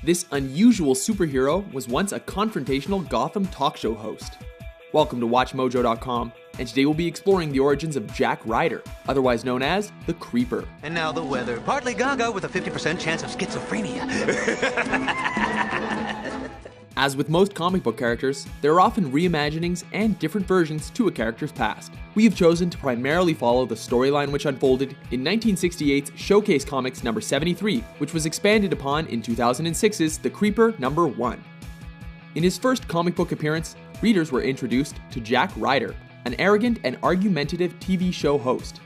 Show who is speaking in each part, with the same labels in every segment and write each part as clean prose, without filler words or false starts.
Speaker 1: This unusual superhero was once a confrontational Gotham talk show host. Welcome to WatchMojo.com, and today we'll be exploring the origins of Jack Ryder, otherwise known as the Creeper.
Speaker 2: And now the weather. Partly gaga with a 50% chance of schizophrenia.
Speaker 1: As with most comic book characters, there are often reimaginings and different versions to a character's past. We have chosen to primarily follow the storyline which unfolded in 1968's Showcase Comics number 73, which was expanded upon in 2006's The Creeper number 1. In his first comic book appearance, readers were introduced to Jack Ryder, an arrogant and argumentative TV show host.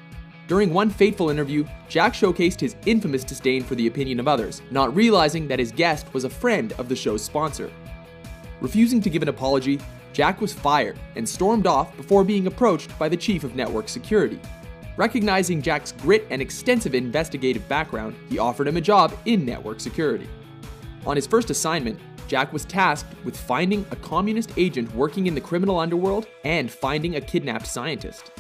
Speaker 1: During one fateful interview, Jack showcased his infamous disdain for the opinion of others, not realizing that his guest was a friend of the show's sponsor. Refusing to give an apology, Jack was fired and stormed off before being approached by the chief of network security. Recognizing Jack's grit and extensive investigative background, he offered him a job in network security. On his first assignment, Jack was tasked with finding a communist agent working in the criminal underworld and finding a kidnapped scientist.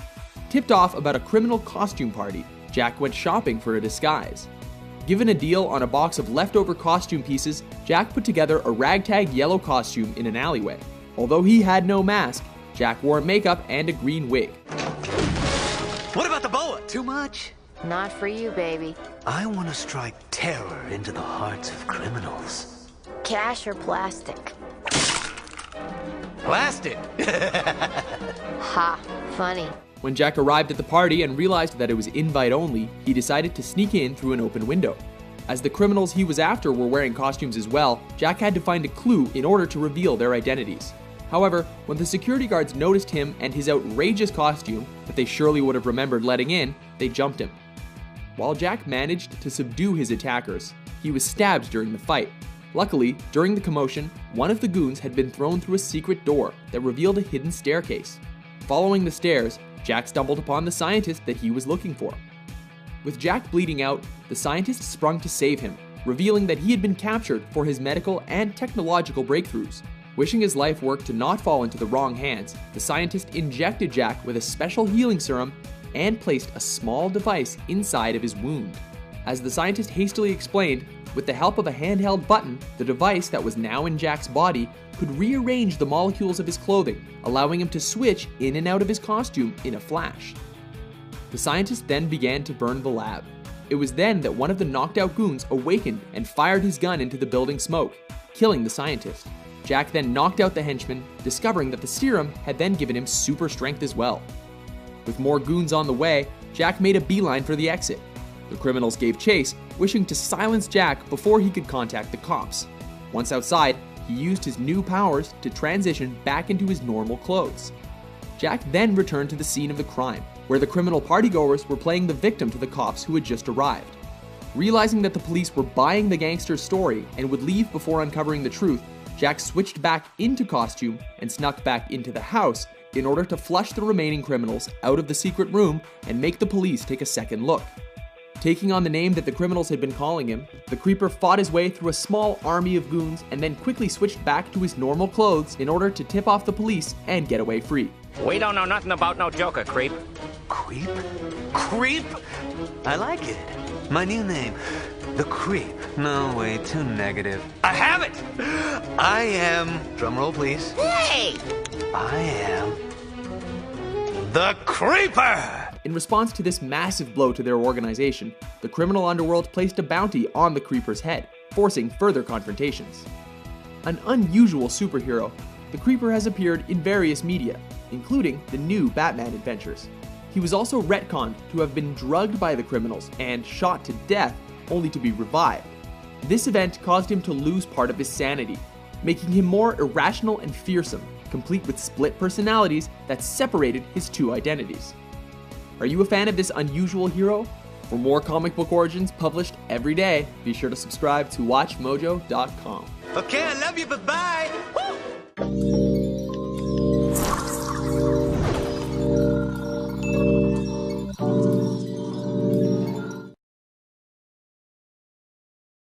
Speaker 1: Tipped off about a criminal costume party, Jack went shopping for a disguise. Given a deal on a box of leftover costume pieces, Jack put together a ragtag yellow costume in an alleyway. Although he had no mask, Jack wore makeup and a green wig.
Speaker 2: What about the boa? Too much?
Speaker 3: Not for you, baby.
Speaker 2: I want to strike terror into the hearts of criminals.
Speaker 3: Cash or plastic?
Speaker 2: Plastic!
Speaker 3: Ha, funny.
Speaker 1: When Jack arrived at the party and realized that it was invite only, he decided to sneak in through an open window. As the criminals he was after were wearing costumes as well, Jack had to find a clue in order to reveal their identities. However, when the security guards noticed him and his outrageous costume that they surely would have remembered letting in, they jumped him. While Jack managed to subdue his attackers, he was stabbed during the fight. Luckily, during the commotion, one of the goons had been thrown through a secret door that revealed a hidden staircase. Following the stairs, Jack stumbled upon the scientist that he was looking for. With Jack bleeding out, the scientist sprung to save him, revealing that he had been captured for his medical and technological breakthroughs. Wishing his life work to not fall into the wrong hands, the scientist injected Jack with a special healing serum and placed a small device inside of his wound. As the scientist hastily explained, with the help of a handheld button, the device that was now in Jack's body could rearrange the molecules of his clothing, allowing him to switch in and out of his costume in a flash. The scientist then began to burn the lab. It was then that one of the knocked out goons awakened and fired his gun into the building smoke, killing the scientist. Jack then knocked out the henchman, discovering that the serum had then given him super strength as well. With more goons on the way, Jack made a beeline for the exit. The criminals gave chase, wishing to silence Jack before he could contact the cops. Once outside, he used his new powers to transition back into his normal clothes. Jack then returned to the scene of the crime, where the criminal partygoers were playing the victim to the cops who had just arrived. Realizing that the police were buying the gangster's story and would leave before uncovering the truth, Jack switched back into costume and snuck back into the house in order to flush the remaining criminals out of the secret room and make the police take a second look. Taking on the name that the criminals had been calling him, the Creeper fought his way through a small army of goons and then quickly switched back to his normal clothes in order to tip off the police and get away free.
Speaker 4: We don't know nothing about no Joker, creep.
Speaker 2: Creep? Creep? I like it. My new name, The Creep. No, way, too negative. I have it! I am, drumroll please.
Speaker 4: Hey!
Speaker 2: I am The Creeper!
Speaker 1: In response to this massive blow to their organization, the criminal underworld placed a bounty on the Creeper's head, forcing further confrontations. An unusual superhero, the Creeper has appeared in various media, including the new Batman adventures. He was also retconned to have been drugged by the criminals and shot to death only to be revived. This event caused him to lose part of his sanity, making him more irrational and fearsome, complete with split personalities that separated his two identities. Are you a fan of this unusual hero? For more comic book origins published every day, be sure to subscribe to WatchMojo.com.
Speaker 2: Okay, I love you, but bye! Woo!